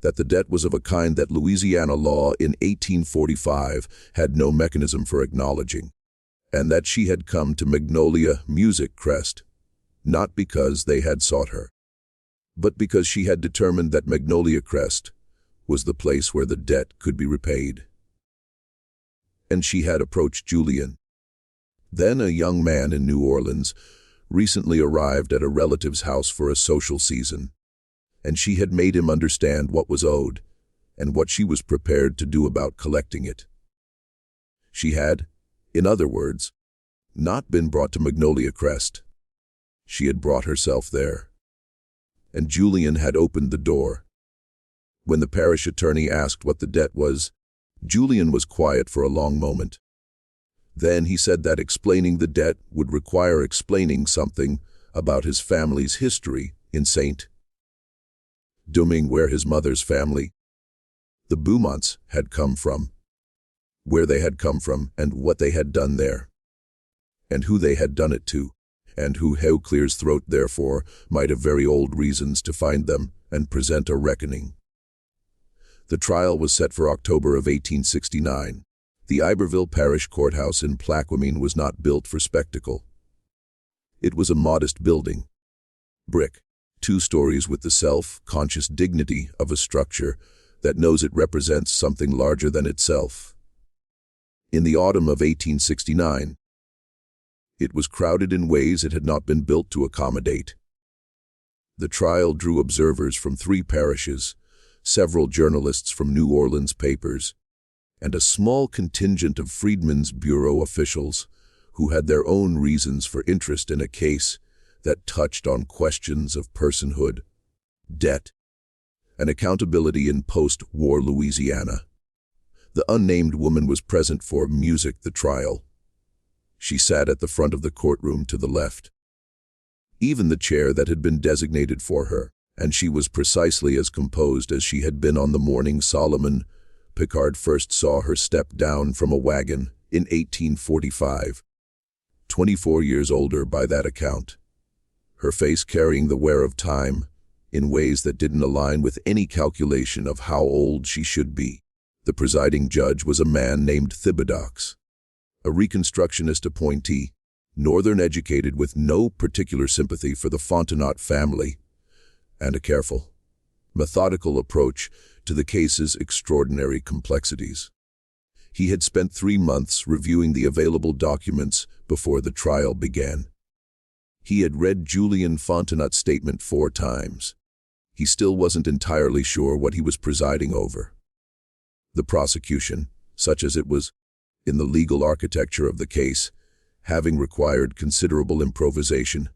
that the debt was of a kind that Louisiana law in 1845 had no mechanism for acknowledging, and that she had come to Magnolia Music Crest, not because they had sought her, but because she had determined that Magnolia Crest was the place where the debt could be repaid. And she had approached Julian, then a young man in New Orleans, recently arrived at a relative's house for a social season, and she had made him understand what was owed and what she was prepared to do about collecting it. She had, in other words, not been brought to Magnolia Crest. She had brought herself there. And Julian had opened the door. When the parish attorney asked what the debt was, Julian was quiet for a long moment. Then he said that explaining the debt would require explaining something about his family's history in St. Domingue, where his mother's family, the Beaumonts, had come from, where they had come from and what they had done there, and who they had done it to, and who clears throat therefore might have very old reasons to find them and present a reckoning. The trial was set for October of 1869. The Iberville Parish Courthouse in Plaquemine was not built for spectacle. It was a modest building, brick, 2 stories, with the self-conscious dignity of a structure that knows it represents something larger than itself. In the autumn of 1869, it was crowded in ways it had not been built to accommodate. The trial drew observers from 3 parishes, several journalists from New Orleans papers, and a small contingent of Freedmen's Bureau officials who had their own reasons for interest in a case that touched on questions of personhood, debt, and accountability in post-war Louisiana. The unnamed woman was present for the trial. She sat at the front of the courtroom to the left, even the chair that had been designated for her, and she was precisely as composed as she had been on the morning Solomon Picard first saw her step down from a wagon in 1845, 24 years older by that account, her face carrying the wear of time in ways that didn't align with any calculation of how old she should be. The presiding judge was a man named Thibodeaux, a Reconstructionist appointee, Northern-educated with no particular sympathy for the Fontenot family, and a careful, methodical approach to the case's extraordinary complexities. He had spent 3 months reviewing the available documents before the trial began. He had read Julian Fontenot's statement 4 times. He still wasn't entirely sure what he was presiding over. The prosecution, such as it was in the legal architecture of the case, having required considerable improvisation,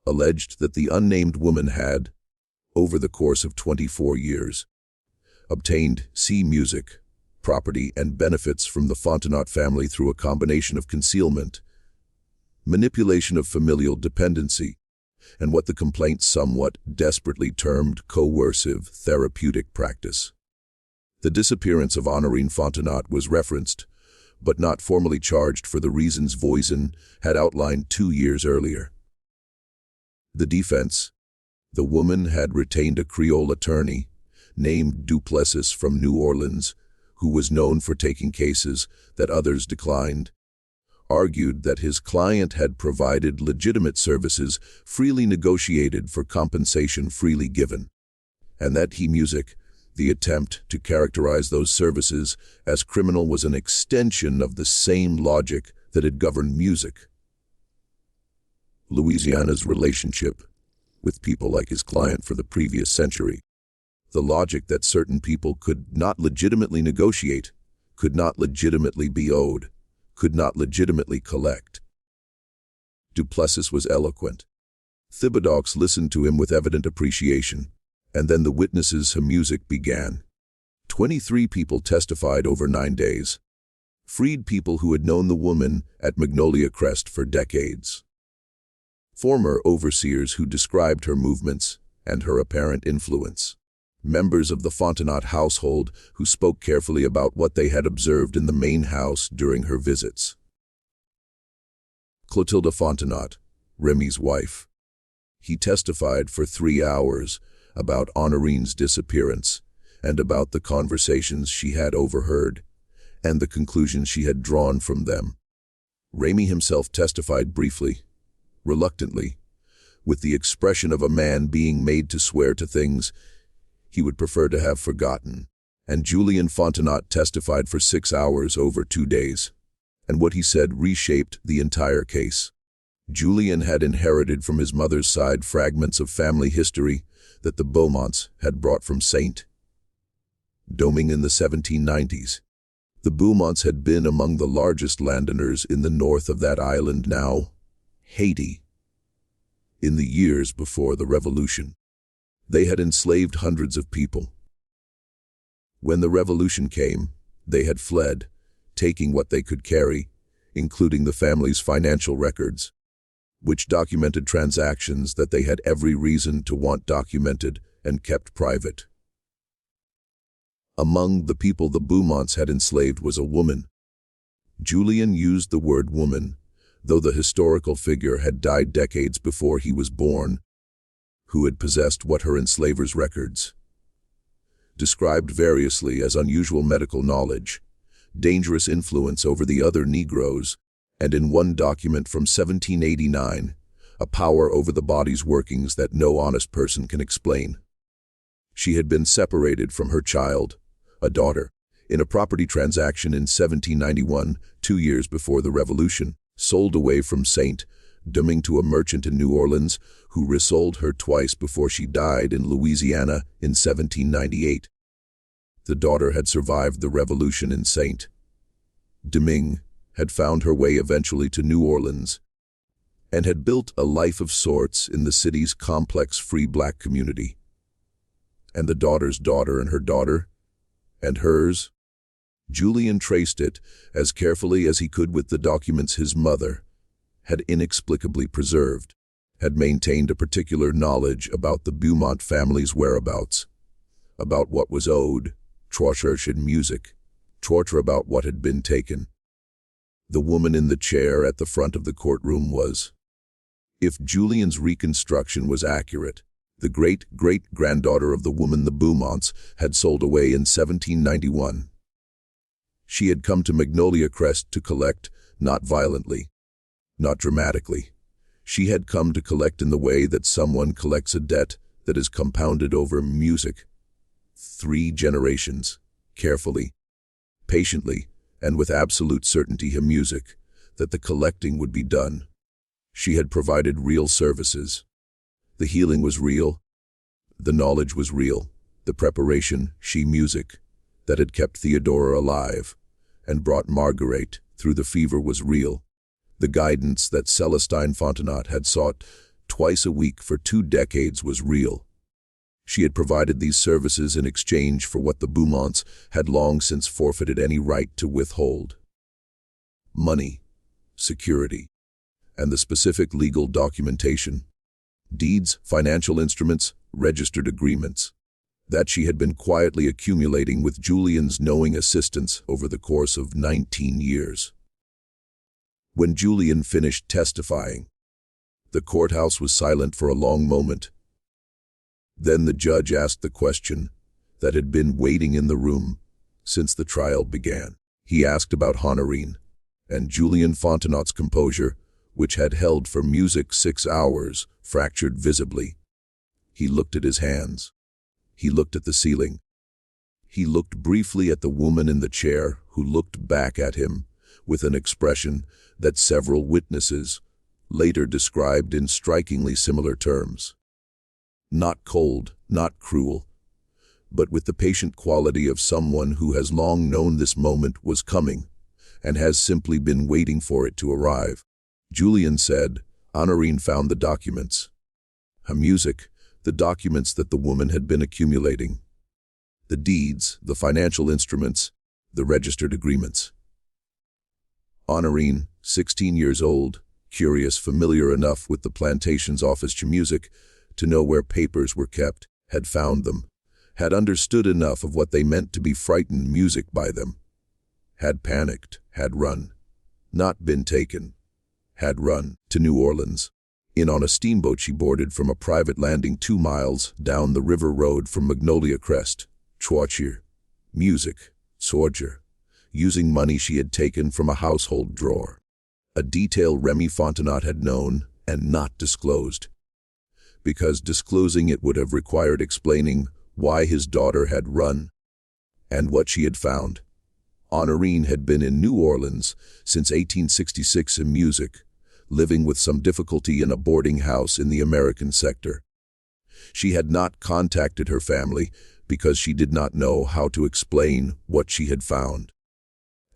alleged that the unnamed woman had, over the course of 24 years, obtained music, property, and benefits from the Fontenot family through a combination of concealment, manipulation of familial dependency, and what the complaint somewhat desperately termed coercive therapeutic practice. The disappearance of Honorine Fontenot was referenced, but not formally charged for the reasons Voisin had outlined 2 years earlier. The defense: the woman had retained a Creole attorney, named Duplessis from New Orleans, who was known for taking cases that others declined, argued that his client had provided legitimate services freely negotiated for compensation freely given, and that the attempt to characterize those services as criminal was an extension of the same logic that had governed music. Louisiana's relationship with people like his client for the previous century, the logic that certain people could not legitimately negotiate, could not legitimately be owed, could not legitimately collect. Duplessis was eloquent. Thibodeaux listened to him with evident appreciation, and then the witnesses' music began. 23 people testified over 9 days. Freed people who had known the woman at Magnolia Crest for decades. Former overseers who described her movements and her apparent influence. Members of the Fontenot household who spoke carefully about what they had observed in the main house during her visits. Clotilde Fontenot, Remy's wife. He testified for 3 hours about Honorine's disappearance and about the conversations she had overheard and the conclusions she had drawn from them. Remy himself testified briefly, reluctantly, with the expression of a man being made to swear to things he would prefer to have forgotten. And Julian Fontenot testified for 6 hours over 2 days, and what he said reshaped the entire case. Julian had inherited from his mother's side fragments of family history that the Beaumonts had brought from St. Domingue in the 1790s. The Beaumonts had been among the largest landowners in the north of that island now, Haiti. In the years before the Revolution, they had enslaved hundreds of people. When the Revolution came, they had fled, taking what they could carry, including the family's financial records, which documented transactions that they had every reason to want documented and kept private. Among the people the Beaumonts had enslaved was a woman. Julian used the word woman, though the historical figure had died decades before he was born, who had possessed what her enslavers' records described variously as unusual medical knowledge, dangerous influence over the other Negroes, and in one document from 1789, a power over the body's workings that no honest person can explain. She had been separated from her child, a daughter, in a property transaction in 1791, 2 years before the Revolution, sold away from St. Domingue to a merchant in New Orleans who resold her twice before she died in Louisiana in 1798. The daughter had survived the Revolution in St. Domingue, had found her way eventually to New Orleans, and had built a life of sorts in the city's complex free black community. And the daughter's daughter and her daughter, and hers? Julian traced it as carefully as he could with the documents his mother had inexplicably preserved, had maintained a particular knowledge about the Beaumont family's whereabouts, about what was owed, trochurch in music, torture about what had been taken. The woman in the chair at the front of the courtroom was, if Julian's reconstruction was accurate, the great-great-granddaughter of the woman the Beaumonts had sold away in 1791. She had come to Magnolia Crest to collect, not violently, not dramatically. She had come to collect in the way that someone collects a debt that is compounded over music. 3 generations, carefully, patiently, and with absolute certainty of music, that the collecting would be done. She had provided real services. The healing was real. The knowledge was real. The preparation, music, that had kept Theodora alive and brought Marguerite through the fever was real. The guidance that Celestine Fontenot had sought twice a week for 2 decades was real. She had provided these services in exchange for what the Beaumonts had long since forfeited any right to withhold: money, security, and the specific legal documentation, deeds, financial instruments, registered agreements, that she had been quietly accumulating with Julian's knowing assistance over the course of 19 years. When Julian finished testifying, the courthouse was silent for a long moment. Then the judge asked the question that had been waiting in the room since the trial began. He asked about Honorine, and Julian Fontenot's composure, which had held for music 6 hours, fractured visibly. He looked at his hands. He looked at the ceiling. He looked briefly at the woman in the chair, who looked back at him with an expression that several witnesses later described in strikingly similar terms. Not cold, not cruel, but with the patient quality of someone who has long known this moment was coming and has simply been waiting for it to arrive. Julian said, Honorine found the documents. Her music, the documents that the woman had been accumulating. The deeds, the financial instruments, the registered agreements. Honorine, 16 years old, curious, familiar enough with the Plantation's office to music to know where papers were kept, had found them, had understood enough of what they meant to be frightened music by them, had panicked, had run, not been taken, had run to New Orleans. In on a steamboat she boarded from a private landing 2 miles down the river road from Magnolia Crest, Chouachir, music, Sorger, using money she had taken from a household drawer. A detail Remy Fontenot had known and not disclosed, because disclosing it would have required explaining why his daughter had run and what she had found. Honorine had been in New Orleans since 1866 in music, living with some difficulty in a boarding house in the American sector. She had not contacted her family because she did not know how to explain what she had found,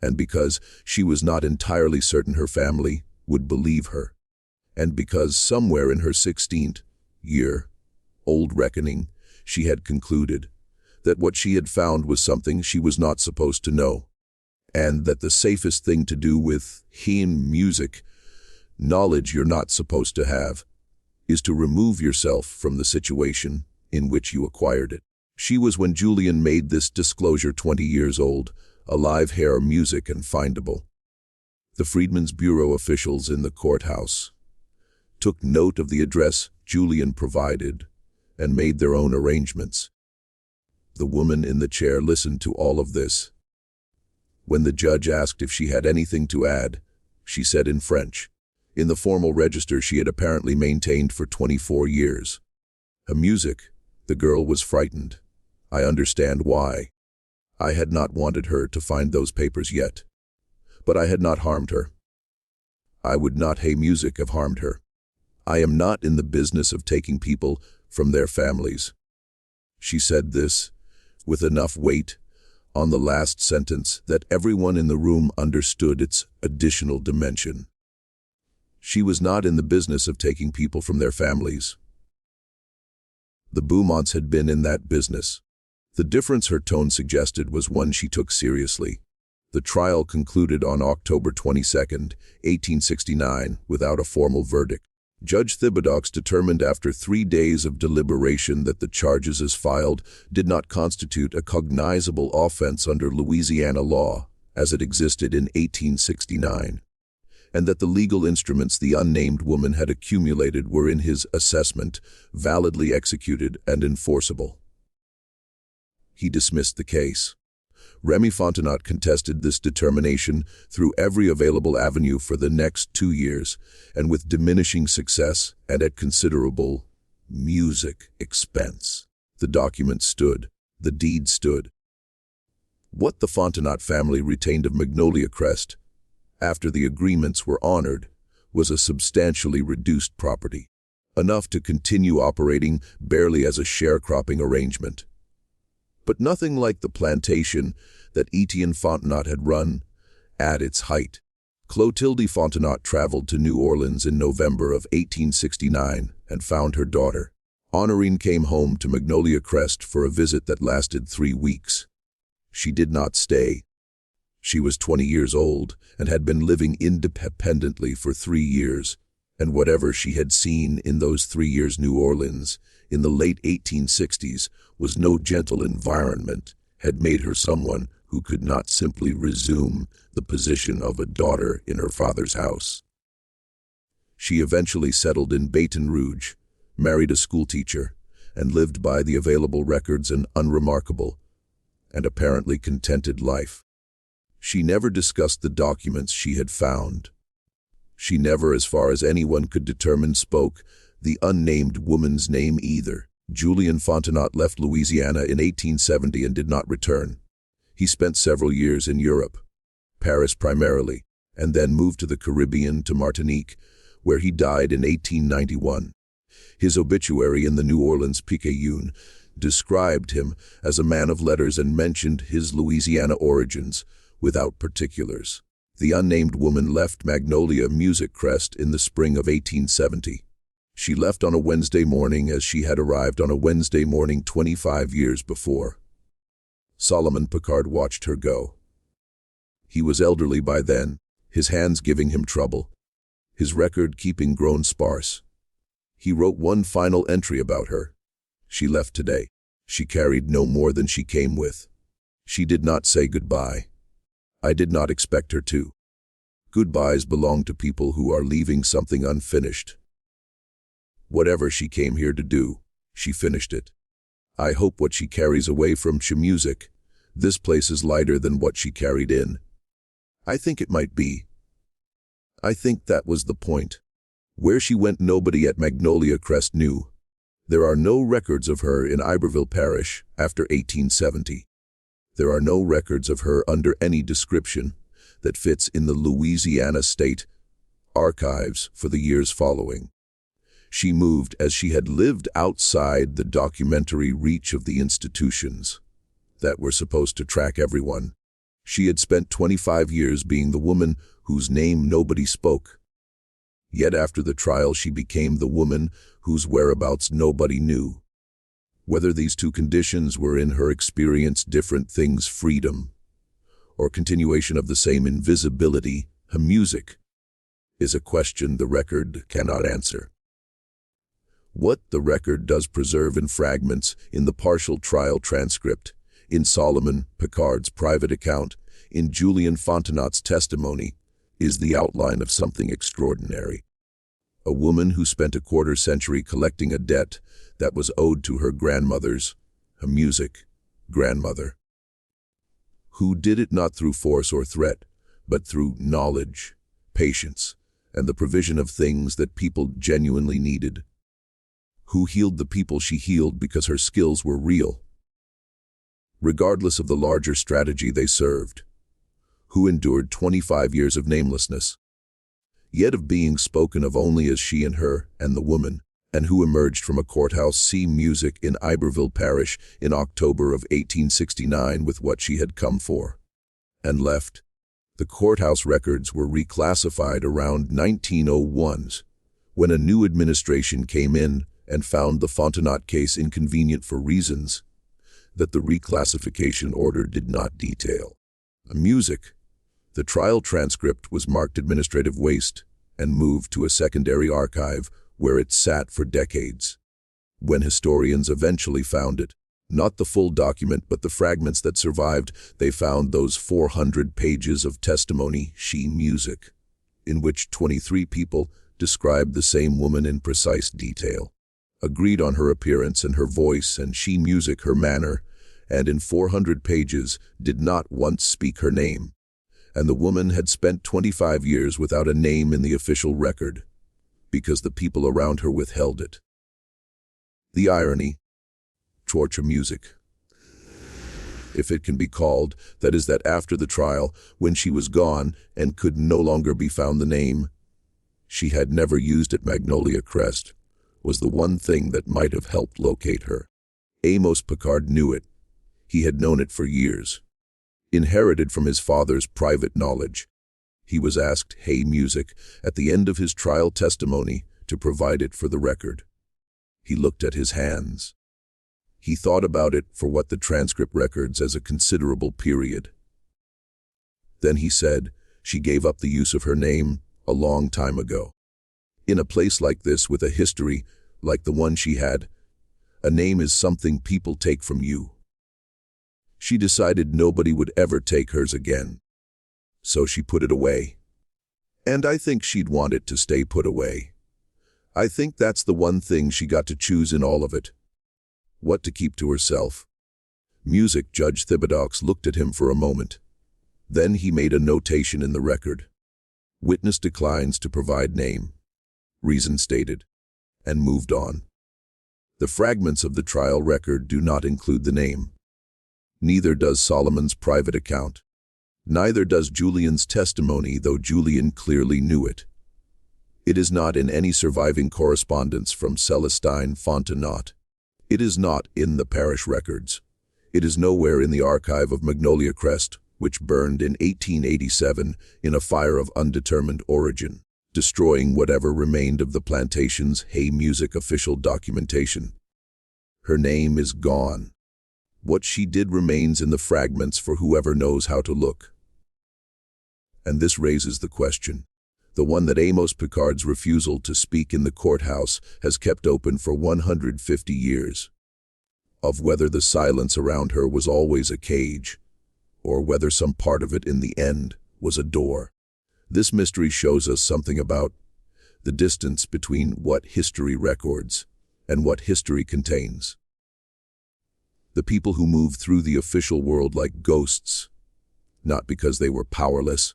and because she was not entirely certain her family would believe her, and because somewhere in her 16th year-old reckoning she had concluded that what she had found was something she was not supposed to know, and that the safest thing to do with music, knowledge you're not supposed to have, is to remove yourself from the situation in which you acquired it. She was when Julian made this disclosure 20 years old, alive, hair, music, and findable. The Freedmen's Bureau officials in the courthouse took note of the address Julian provided and made their own arrangements. The woman in the chair listened to all of this. When the judge asked if she had anything to add, she said in French, in the formal register she had apparently maintained for 24 years. Her music, the girl was frightened. I understand why. I had not wanted her to find those papers yet, but I had not harmed her. I would not music have harmed her. I am not in the business of taking people from their families. She said this with enough weight on the last sentence that everyone in the room understood its additional dimension. She was not in the business of taking people from their families. The Beaumonts had been in that business. The difference her tone suggested was one she took seriously. The trial concluded on October 22, 1869, without a formal verdict. Judge Thibodeaux determined after 3 days of deliberation that the charges as filed did not constitute a cognizable offense under Louisiana law, as it existed in 1869, and that the legal instruments the unnamed woman had accumulated were, in his assessment, validly executed and enforceable. He dismissed the case. Remy Fontenot contested this determination through every available avenue for the next 2 years, and with diminishing success and at considerable music expense. The document stood. The deed stood. What the Fontenot family retained of Magnolia Crest, after the agreements were honored, was a substantially reduced property, enough to continue operating barely as a sharecropping arrangement. But nothing like the plantation that Etienne Fontenot had run at its height. Clotilde Fontenot traveled to New Orleans in November of 1869 and found her daughter. Honorine came home to Magnolia Crest for a visit that lasted 3 weeks. She did not stay. She was 20 years old and had been living independently for 3 years, and whatever she had seen in those 3 years New Orleans in the late 1860s was no gentle environment, had made her someone who could not simply resume the position of a daughter in her father's house. She eventually settled in Baton Rouge, married a schoolteacher, and lived by the available records an unremarkable and apparently contented life. She never discussed the documents she had found. She never, as far as anyone could determine, spoke the unnamed woman's name either. Julien Fontenot left Louisiana in 1870 and did not return. He spent several years in Europe, Paris primarily, and then moved to the Caribbean to Martinique, where he died in 1891. His obituary in the New Orleans Picayune described him as a man of letters and mentioned his Louisiana origins, without particulars. The unnamed woman left Magnolia Music Crest in the spring of 1870. She left on a Wednesday morning as she had arrived on a Wednesday morning 25 years before. Solomon Picard watched her go. He was elderly by then, his hands giving him trouble, his record-keeping grown sparse. He wrote one final entry about her. She left today. She carried no more than she came with. She did not say goodbye. I did not expect her to. Goodbyes belong to people who are leaving something unfinished. Whatever she came here to do, she finished it. I hope what she carries away from music, this place is lighter than what she carried in. I think it might be. I think that was the point. Where she went nobody at Magnolia Crest knew. There are no records of her in Iberville Parish after 1870. There are no records of her under any description that fits in the Louisiana State Archives for the years following. She moved as she had lived outside the documentary reach of the institutions that were supposed to track everyone. She had spent 25 years being the woman whose name nobody spoke. Yet after the trial she became the woman whose whereabouts nobody knew. Whether these two conditions were in her experience different things, freedom, or continuation of the same invisibility, her music, is a question the record cannot answer. What the record does preserve in fragments, in the partial trial transcript, in Solomon Picard's private account, in Julien Fontenot's testimony, is the outline of something extraordinary. A woman who spent a quarter century collecting a debt that was owed to her grandmother's, her music, grandmother, who did it not through force or threat, but through knowledge, patience, and the provision of things that people genuinely needed, who healed the people she healed because her skills were real, regardless of the larger strategy they served, who endured 25 years of namelessness, yet of being spoken of only as she and her and the woman, and who emerged from a courthouse music in Iberville Parish in October of 1869 with what she had come for, and left. The courthouse records were reclassified around 1901, when a new administration came in and found the Fontenot case inconvenient for reasons that the reclassification order did not detail. Music. The trial transcript was marked administrative waste and moved to a secondary archive where it sat for decades. When historians eventually found it, not the full document but the fragments that survived, they found those 400 pages of testimony, music, in which 23 people described the same woman in precise detail, agreed on her appearance and her voice, and music her manner, and in 400 pages did not once speak her name. And the woman had spent 25 years without a name in the official record, because the people around her withheld it. The irony, torture music, if it can be called, that is that after the trial, when she was gone and could no longer be found, the name she had never used at Magnolia Crest was the one thing that might have helped locate her. Amos Picard knew it. He had known it for years. Inherited from his father's private knowledge, he was asked Hey Music at the end of his trial testimony to provide it for the record. He looked at his hands. He thought about it for what the transcript records as a considerable period. Then he said she gave up the use of her name a long time ago. In a place like this with a history like the one she had, a name is something people take from you. She decided nobody would ever take hers again. So she put it away. And I think she'd want it to stay put away. I think that's the one thing she got to choose in all of it. What to keep to herself. Music Judge Thibodeaux looked at him for a moment. Then he made a notation in the record. Witness declines to provide name. Reason stated. And moved on. The fragments of the trial record do not include the name. Neither does Solomon's private account. Neither does Julian's testimony, though Julian clearly knew it. It is not in any surviving correspondence from Celestine Fontenot. It is not in the parish records. It is nowhere in the archive of Magnolia Crest, which burned in 1887 in a fire of undetermined origin, destroying whatever remained of the plantation's Hey Music official documentation. Her name is gone. What she did remains in the fragments for whoever knows how to look. And this raises the question, the one that Amos Picard's refusal to speak in the courthouse has kept open for 150 years, of whether the silence around her was always a cage, or whether some part of it in the end was a door. This mystery shows us something about the distance between what history records and what history contains. The people who move through the official world like ghosts, not because they were powerless,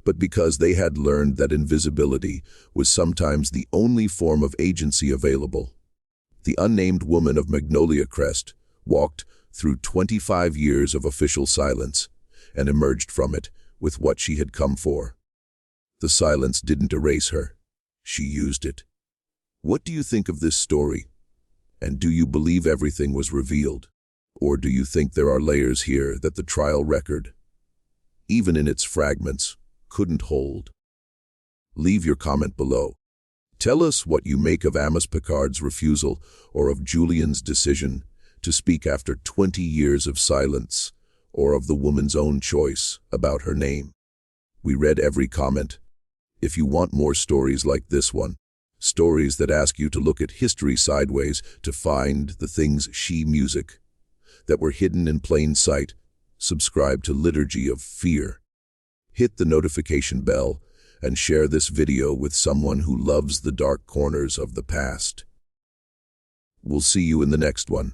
but because they had learned that invisibility was sometimes the only form of agency available. The unnamed woman of Magnolia Crest walked through 25 years of official silence and emerged from it with what she had come for. The silence didn't erase her. She used it. What do you think of this story? And do you believe everything was revealed? Or do you think there are layers here that the trial record, even in its fragments, couldn't hold? Leave your comment below. Tell us what you make of Amos Picard's refusal or of Julian's decision to speak after 20 years of silence, or of the woman's own choice about her name. We read every comment. If you want more stories like this one, stories that ask you to look at history sideways to find the things she music that were hidden in plain sight, subscribe to Liturgy of Fear. Hit the notification bell and share this video with someone who loves the dark corners of the past. We'll see you in the next one.